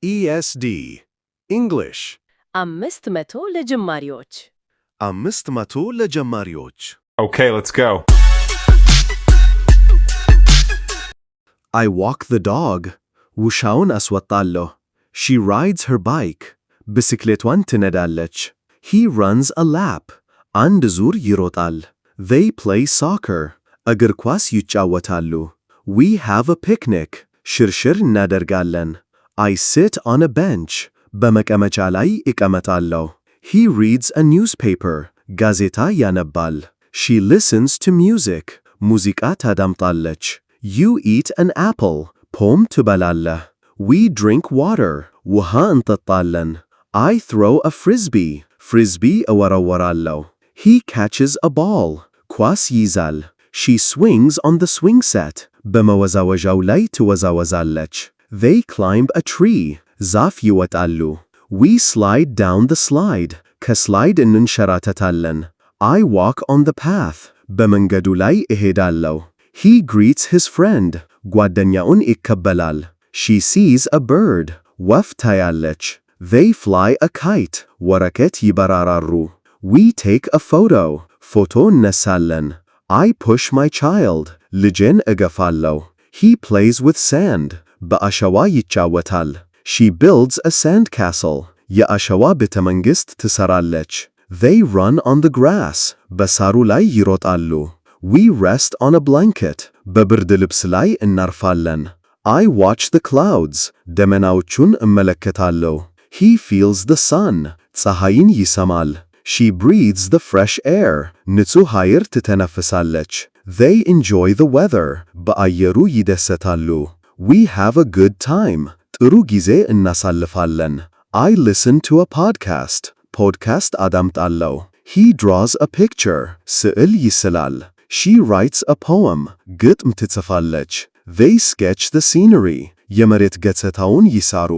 ESD English 500 ለጀማሪዎች 500 ለጀማሪዎች Okay, let's go. I walk the dog. ውሻውን አስወጣለሁ. She rides her bike. ብስክሌቷን ትነዳለች. He runs a lap. አንድ ዙር ይሮጣል. They play soccer. እግር ኳስ ይጫወታሉ. We have a picnic. ሽርሽር እናደርጋለን. I sit on a bench. በመቀመጫ ላይ እቀመጣለሁ. He reads a newspaper. ጋዜጣ ያነባል. She listens to music. ሙዚቃ ታዳምጣለች. You eat an apple. ፖም ትበላለህ. We drink water. ውሃ እንጠጣለን. I throw a frisbee. frisbee እወረወራለሁ. He catches a ball. ኳስ ይይዛል. She swings on the swing set. በመወዛወዣው ላይ ትወዛወዛለች. They climb a tree. ዛፍ ይወጣሉ. We slide down the slide. ከስላይድ እንንሸራተታለን. I walk on the path. በመንገዱ ላይ እሄዳለሁ. He greets his friend. ጓደኛውን ይቀበላል. She sees a bird. ወፍ ታያለች. They fly a kite. ወረቀት ይበራራሩ. We take a photo. ፎቶ እነሳለን. I push my child. ልጄን እገፋለሁ. He plays with sand. በአሸዋ ይጫወታል. She builds a sandcastle. የአሸዋ ቤተመንግሥት ትሰራለች. They run on the grass. በሳሩ ላይ ይሮጣሉ. We rest on a blanket. በብርድ ልብስ ላይ እናርፋለን. I watch the clouds. ደመናዎቹን እመለከታለሁ. He feels the sun. ፀሐይን ይሰማል. She breathes the fresh air. ንጹህ አየር ትተነፍሳለች. They enjoy the weather. በአየሩ ይደሰታሉ. We have a good time. ጥሩ ጊዜ እናሳልፋለን. I listen to a podcast. ፖድካስት አዳምጣለሁ. He draws a picture. ስዕል ይስላል. She writes a poem. ግጥም ትጽፋለች. They sketch the scenery. የመሬት ገጽታውን ይሳሩ.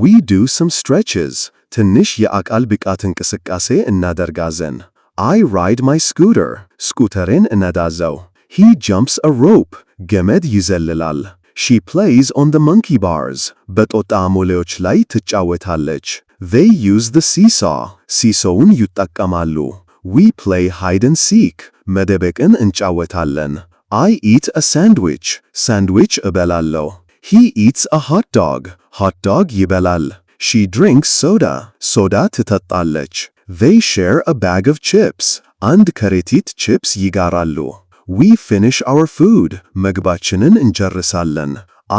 We do some stretches. ትንሽ የአካል ብቃት እንቅስቃሴ እናደርጋለን. I ride my scooter. ስኩተሬን እነዳለሁ. He jumps a rope. ገመድ ይዘልላል. She plays on the monkey bars. በጦጣ አሞሌዎች ላይ ትጫወታለች. They use the seesaw. ሲሶውን ይጠቀማሉ. We play hide and seek. መደበቅን እንጫወታለን. I eat a sandwich. ሳንድዊች እበላለሁ. He eats a hot dog. hot dog ይበላል. She drinks soda. ሶዳ ትጠጣለች. They share a bag of chips. አንድ ከረጢት ቺፕስ ይጋራሉ. We finish our food. ምግባችንን እንጨርሳለን.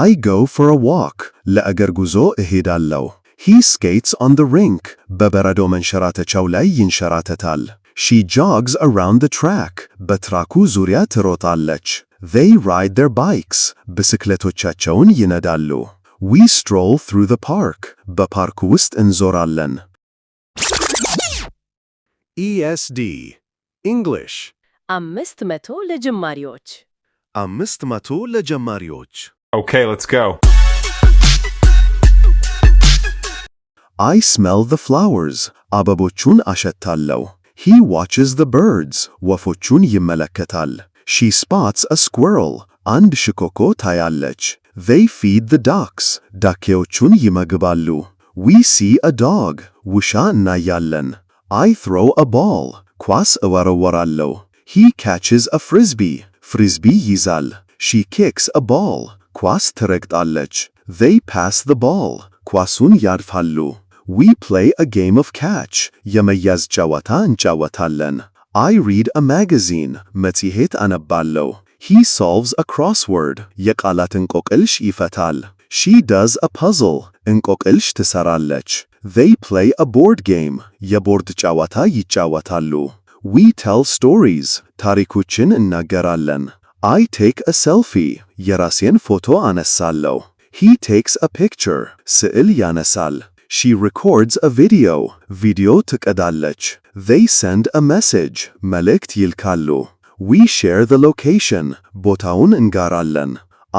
I go for a walk. ለእግር ጉዞ እሄዳለሁ. He skates on the rink. በበረዶ መንሸራተቻው ላይ ይንሸራተታል. She jogs around the track. በትራኩ ዙሪያ ትሮጣለች. They ride their bikes. ብስክሌቶቻቸውን ይነዳሉ. We stroll through the park. በፓርኩ ውስጥ እንዞራለን. ESD English 500 ለጀማሪዎች 500 ለጀማሪዎች Okay, let's go. I smell the flowers. አበቦቹን አሸታለሁ. He watches the birds. ወፎቹን ይመለከታል. She spots a squirrel. አንድ ሽኮኮ ታያለች. They feed the ducks. ዳኬዎቹን ይመግባሉ. We see a dog. ውሻ እናያለን. I throw a ball. ኳስ እወረወራለሁ. He catches a frisbee. frisbee ይዛል. She kicks a ball. ኳስ ትረግጣለች. They pass the ball. ኳሱን ያድፋሉ. We play a game of catch. የመያዝ ጨዋታ እንጫወታለን. I read a magazine. መጽሔት አነባለሁ. He solves a crossword. የቃላት እንቆቅልሽ ይፈታል. She does a puzzle. እንቆቅልሽ ትሰራለች. They play a board game. የቦርድ ጨዋታ ይጫወታሉ. We tell stories. ታሪኮችን እናገራለን. I take a selfie. የራሴን ፎቶ አነሳለሁ. He takes a picture. ስዕል ያነሳል. She records a video. ቪዲዮ ትቀዳለች. They send a message. መልእክት ይልካሉ. We share the location. ቦታውን እንጋራለን.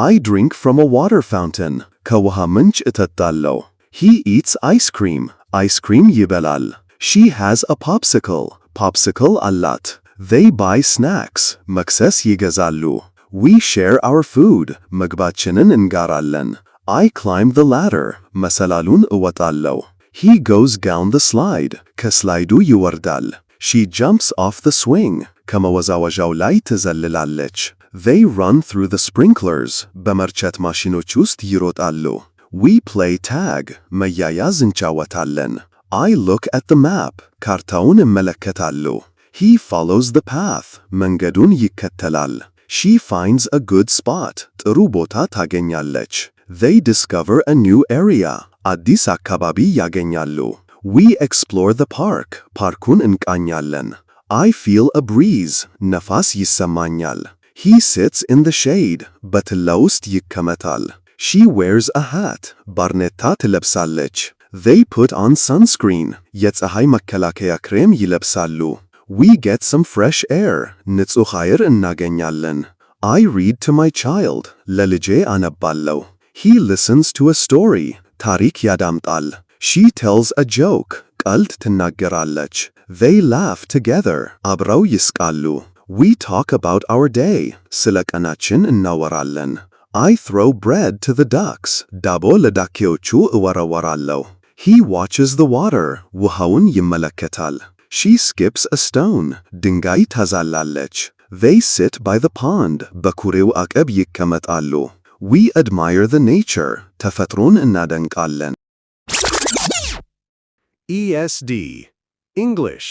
I drink from a water fountain. ከውሃ ምንጭ እጠጣለሁ. He eats ice cream. ice cream ይበላል. She has a popsicle. popsicle አላት. They buy snacks. መክሰስ ይገዛሉ. We share our food. ምግባችንን እንጋራለን. I climb the ladder. መሰላሉን እወጣለሁ. He goes down the slide. ከስላይዱ ይወርዳል. She jumps off the swing. ከመወዛወዣው ላይ ትዘልላለች. They run through the sprinklers. በመርጨት ማሽኖች ውስጥ ይሮጣሉ. We play tag. መያያዝ እንጫወታለን. I look at the map. ካርታውን እመለከታለሁ. He follows the path. መንገዱን ይከተላል. She finds a good spot. ጥሩ ቦታ ታገኛለች. They discover a new area. አዲስ አካባቢ ያገኛሉ. We explore the park. ፓርኩን እንቃኛለን. I feel a breeze. ነፋስ ይሰማኛል. He sits in the shade. በጥላ ውስጥ ይቀመጣል. She wears a hat. ባርኔጣ ትለብሳለች. They put on sunscreen. የፀሐይ መከላከያ ክሬም ይለብሳሉ. We get some fresh air. ንጹህ አየር እናገኛለን. I read to my child. ለልጄ አነባለሁ. He listens to a story. ታሪክ ያዳምጣል. She tells a joke. ቀልድ ትናገራለች. They laugh together. አብረው ይስቃሉ. We talk about our day. ስለ ቀናችን እናወራለን. I throw bread to the ducks. ዳቦ ለዳክዬዎቹ እወረወራለሁ. He watches the water. ውሃውን ይመለከታል. She skips a stone. ድንጋይ ታዛላለች. They sit by the pond. በኩሬው አቀብ ይቀመጣሉ. We admire the nature. ተፈጥሮን እናደንቃለን. ESD English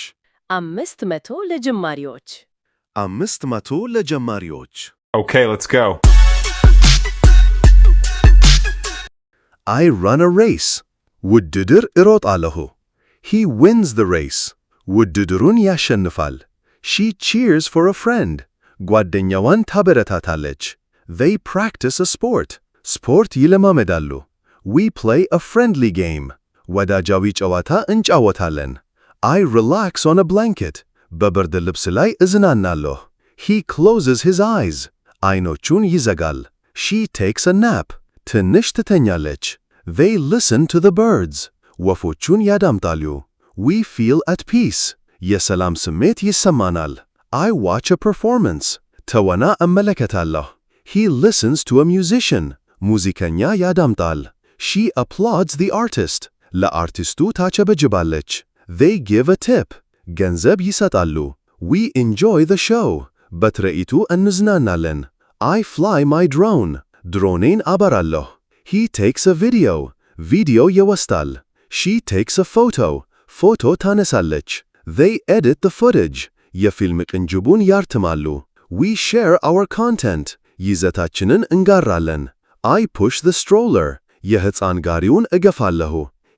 500 ለጀማሪዎች 500 ለጀማሪዎች Okay, let's go. I run a race. ውድድር እሮጣለሁ. He wins the race. ውድድሩን ያሸንፋል. She cheers for a friend. ጓደኛዋን ታበረታታለች. They practice a sport. ስፖርት ይለማመዳሉ. We play a friendly game. ወዳጃዊ ጨዋታ እንጫወታለን. I relax on a blanket. በብርድ ልብስ ላይ እዝናናለሁ. He closes his eyes. አይኖቹን ይዘጋል. She takes a nap. ትንሽ ትተኛለች. They listen to the birds. ወፎቹን ያዳምጣሉ. We feel at peace. የሰላም ስሜት ይሰማናል. I watch a performance. ተወና እመለከታለሁ. He listens to a musician. ሙዚቀኛ ያዳምጣል. She applauds the artist. ለአርቲስቱ ታጨበጭባለች. They give a tip. ገንዘብ ይሰጣሉ. We enjoy the show. በትርኢቱ እንዝናናለን. I fly my drone. ድሮኔን አበራለሁ. He takes a video. ቪዲዮ ይወስዳል. She takes a photo. ፎቶ ታነሳለች. They edit the footage. የፊልም ቅንጅቡን ያርትማሉ. We share our content. ይዘታችንን እንጋራለን. I push the stroller. የሕፃን ጋሪውን እገፋለሁ.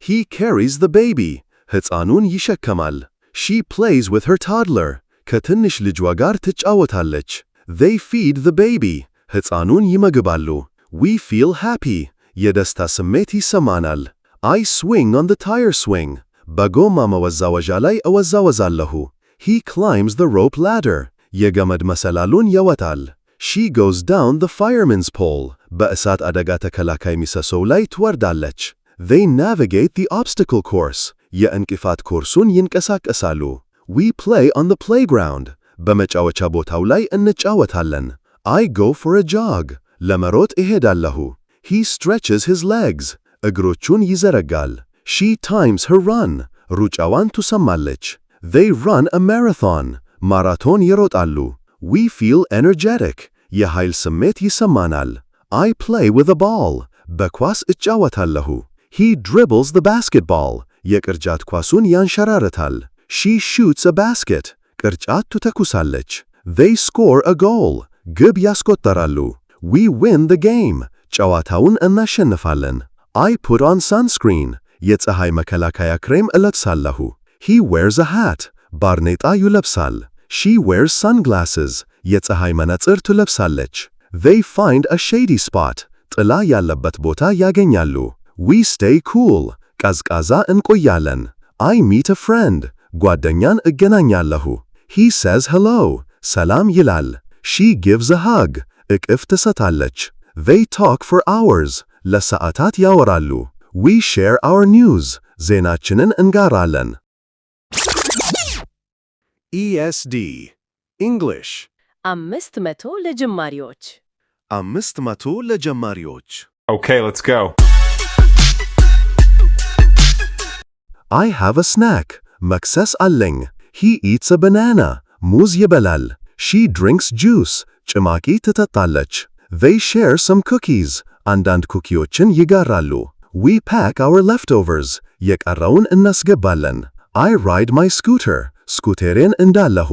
He carries the baby. ሕፃኑን ይሸከማል. She plays with her toddler. ከትንሽ ልጅዋ ጋር ትጫወታለች. They feed the baby. ሕፃኑን ይመግባሉ. We feel happy. የደስታ ስሜት ይሰማናል. I swing on the tire swing. በጎማ መወዛወዣ ላይ እወዛወዛለሁ. He climbs the rope ladder. የገመድ መሰላሉን ይወጣል. She goes down the fireman's pole. በእሳት አደጋ ተከላካይ ምሰሶው ላይ ትወርዳለች. They navigate the obstacle course. የእንቅፋት ኮርሱን ይንቀሳቀሳሉ. We play on the playground. በመጫወቻ ቦታው ላይ እንጫወታለን. I go for a jog. ለመሮጥ እሄዳለሁ. He stretches his legs. እግሮቹን ይዘረጋል. She times her run. ሩጫዋን ትሰማለች. They run a marathon. ማራቶን ይሮጣሉ. We feel energetic. የኃይል ስሜት ይሰማናል. I play with a ball. በኳስ እጫወታለሁ. He dribbles the basketball. የቅርጫት ኳሱን ያንሸራርታል. She shoots a basket. ቅርጫት ትተኩሳለች. They score a goal. ግብ ያስቆጠራሉ. We win the game. ጨዋታውን እናሸንፋለን. I put on sunscreen. የፀሐይ መከላከያ ክሬም እለብሳለሁ. He wears a hat. ባርኔጣ ይለብሳል. She wears sunglasses. የፀሐይ መነጽር ትለብሳለች. They find a shady spot. ጥላ ያለበት ቦታ ያገኛሉ. We stay cool. ቀዝቃዛ እንቆያለን. I meet a friend. ጓደኛን እገናኛለሁ. He says hello. ሰላም ይላል. She gives a hug. እቅፍ ትሰጣለች. They talk for hours. ለሰዓታት ያወራሉ. We share our news. ዜናችንን እንጋራለን. ESD English 500 ለጀማሪዎች 500 ለጀማሪዎች Okay, let's go. I have a snack. መክሰስ አለኝ. He eats a banana. ሙዝ ይበላል. She drinks juice. ጭማቂ ትጠጣለች. They share some cookies. አንዳንድ ኩኪዎችን ይጋራሉ. We pack our leftovers. የቀረውን እናስገባለን. I ride my scooter. ስኩቴሬን እንዳለሁ.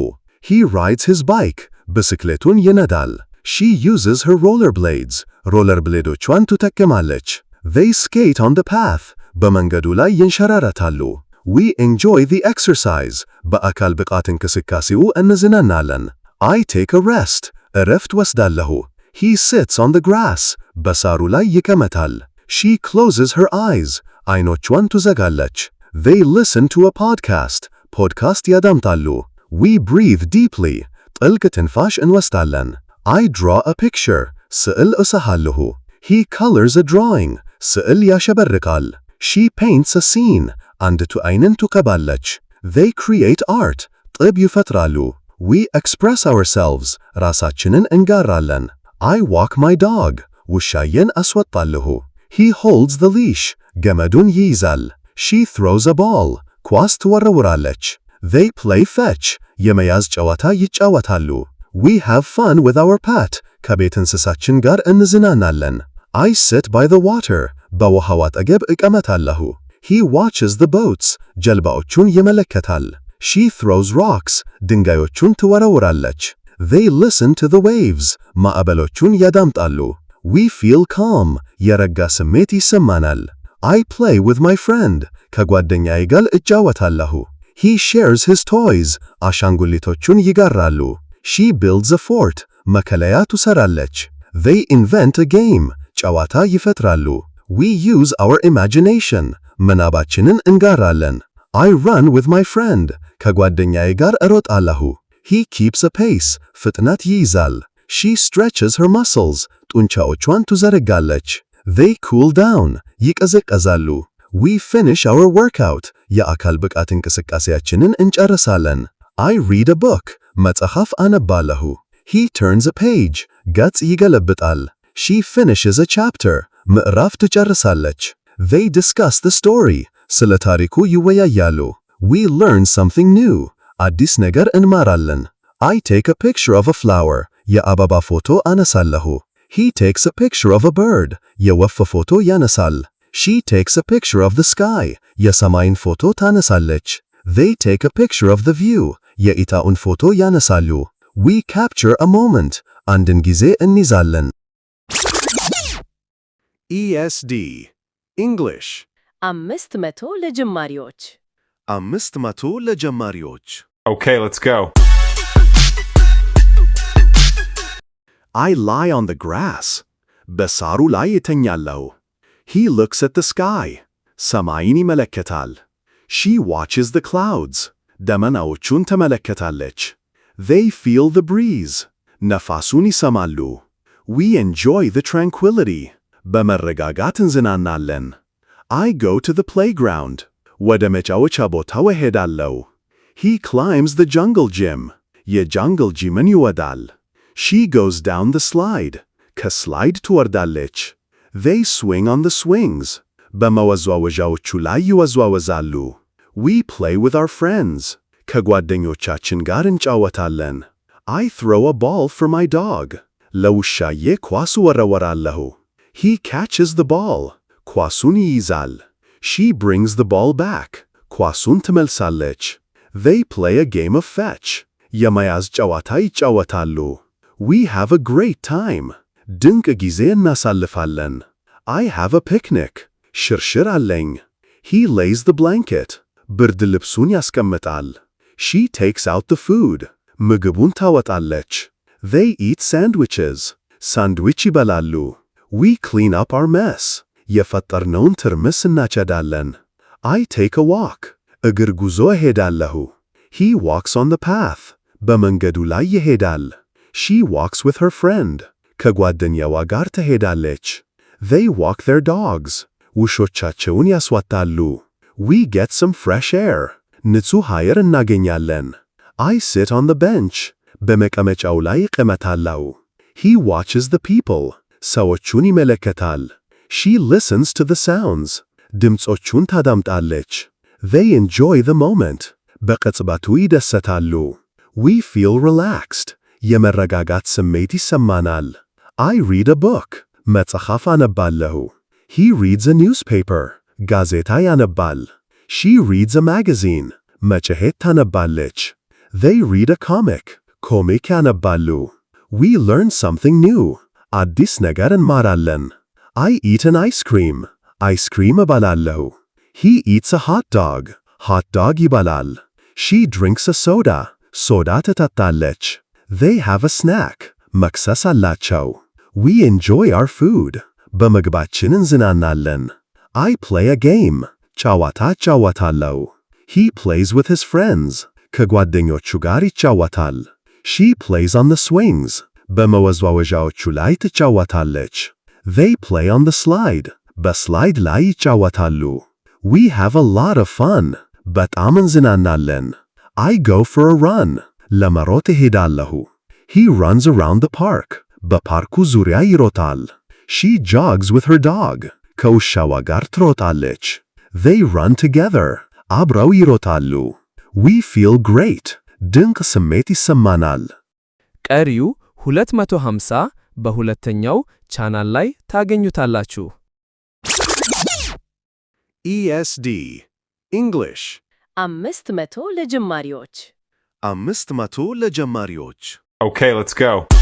He rides his bike. ብስክሌቱን ይነዳል. She uses her rollerblades. ሮለርብሌዶቿን ትጠቀማለች. They skate on the path. በመንገዱ ላይ ይንሸራረታሉ. We enjoy the exercise. በአካል ብቃት እንቅስቃሴው እንዝናናለን. I take a rest. እረፍት ወስዳለሁ. He sits on the grass. በሳሩ ላይ ይቀመጣል. She closes her eyes. አይኖቿን ትዘጋለች. They listen to a podcast. ፖድካስት ያዳምጣሉ. We breathe deeply. ጥልቅ ትንፋሽ እንወስዳለን. I draw a picture. ስዕል እስላለሁ. He colors a drawing. ስዕል ያሸበርቃል. She paints a scene. አንዲቱ አይንን ትቀባለች. They create art. ጥበብ ይፈጥራሉ. We express ourselves. ራሳችንን እንጋራለን. I walk my dog. ውሻዬን አስወጣለሁ. He holds the leash. ገመዱን ይይዛል. She throws a ball. ኳስ ትወረውራለች. They play fetch. የመያዝ ጨዋታ ይጫወታሉ. We have fun with our pet. ከቤት እንስሳችን ጋር እንዝናናለን. I sit by the water. በውሃው አጠገብ እቀመጣለሁ. He watches the boats. ጀልባዎቹን ይመለከታል. She throws rocks. ድንጋዮቹን ትወረውራለች. They listen to the waves. ማዕበሎቹን ያዳምጣሉ. We feel calm. የረጋ ስሜት ይሰማናል. I play with my friend. ከጓደኛዬ ጋር እጫወታለሁ. He shares his toys. አሻንጉሊቶቹን ይጋራሉ. She builds a fort. መከለያ ትሰራለች. They invent a game. ጨዋታ ይፈጥራሉ. We use our imagination. ምናባችንን እንጋራለን. I run with my friend. ከጓደኛዬ ጋር እሮጣለሁ. He keeps a pace. ፍጥነት ይይዛል. She stretches her muscles. ጡንቻዎቿን ትዘረጋለች. They cool down. ይቀዘቀዛሉ. We finish our workout. የአካል ብቃት እንቅስቃሴያችንን እንጨርሳለን. I read a book. መጽሐፍ አነባለሁ. He turns a page. ገጽ ይገለብጣል. She finishes a chapter. ምዕራፍ ትጨርሳለች. They discuss the story. ስለ ታሪኩ ይወያያሉ. We learn something new. አዲስ ነገር እንማራለን. I take a picture of a flower. የአበባ ፎቶ አነሳለሁ. He takes a picture of a bird. የወፍ ፎቶ ያነሳል. She takes a picture of the sky. የሰማይን ፎቶ ታነሳለች. They take a picture of the view. የእይታውን ፎቶ ያነሳሉ. We capture a moment. አንድን ጊዜ እንይዛለን. ESD English 500 ለጀማሪዎች 500 ለጀማሪዎች Okay, let's go. I lie on the grass. በሳሩ ላይ እተኛለሁ. He looks at the sky. ሰማይን ይመለከታል. She watches the clouds. ደመናዎቹን ትመለከታለች. They feel the breeze. ነፋሱን ይሰማሉ. We enjoy the tranquility. በመረጋጋት እንዝናናለን. I go to the playground. ወደ መጫወቻ ቦታው እሄዳለሁ. He climbs the jungle gym. የጃንግል ጂምን ይወዳል. She goes down the slide. ከስላይድ ትወርዳለች. They swing on the swings. በመወዛወዣዎቹ ላይ ይወዛወዛሉ. We play with our friends. ከጓደኞቻችን ጋር እንጫወታለን. I throw a ball for my dog. ለውሻዬ ኳስ እወረወራለሁ. He catches the ball. ኳሱን ይይዛል. She brings the ball back. ኳሱን ትመልሳለች. They play a game of fetch. የመያዝ ጨዋታ ይጫወታሉ. We have a great time. ድንቅ ጊዜ እናሳልፋለን. I have a picnic. ሽርሽር አለኝ. He lays the blanket. ብርድ ልብሱን ያስቀምጣል. She takes out the food. ምግቡን ታወጣለች. They eat sandwiches. ሳንድዊች ይበላሉ. We clean up our mess. የፈጠርነውን ትርምስ እናጨዳለን. I take a walk. እግር ጉዞ እሄዳለሁ. He walks on the path. በመንገዱ ላይ ይሄዳል. She walks with her friend. ከጓደኛዋ ጋር ትሄዳለች. They walk their dogs. ውሾቻቸውን ያስወጣሉ. We get some fresh air. ንጹህ አየር እናገኛለን. I sit on the bench. በመቀመጫው ላይ እቀመጣለሁ. He watches the people. ሰዎቹን ይመለከታል. She listens to the sounds. ድምፆቹን ታዳምጣለች. They enjoy the moment. በቅጽበቱ ይደሰታሉ. We feel relaxed. የመረጋጋት ስሜት ይሰማናል. I read a book. መጽሐፍ አነባለሁ. He reads a newspaper. ጋዜጣ ያነባል. She reads a magazine. መጽሔት ታነባለች. They read a comic. ኮሚክ ያነባሉ. We learn something new. አዲስ ነገር እንማራለን. I eat an ice cream. አይስክሪም እበላለሁ. He eats a hot dog. hot dog ይበላል. She drinks a soda. ሶዳ ትጠጣለች. They have a snack. መክሰስ አላቸው. We enjoy our food. በምግባችን እንዝናናለን. I play a game. ጨዋታ እጫወታለሁ. He plays with his friends. ከጓደኞቹ ጋር ይጫወታል. She plays on the swings. በመወዛወዣዎቹ ላይ ትጫወታለች. They play on the slide. በስላይድ ላይ ይጫወታሉ. We have a lot of fun. በጣም እንዝናናለን. I go for a run. ለመሮጥ እሄዳለሁ. He runs around the park. በፓርኩ ዙሪያ ይሮጣል. She jogs with her dog. ከውሻዋ ጋር ትሮጣለች. They run together. አብረው ይሮጣሉ. We feel great. ድንቅ ስሜት ይሰማናል። ቀሪው 250 በሁለተኛው ቻናል ላይ ታገኙታላችሁ። ESD English 500 ለጀማሪዎች 500 ለጀማሪዎች Okay, let's go.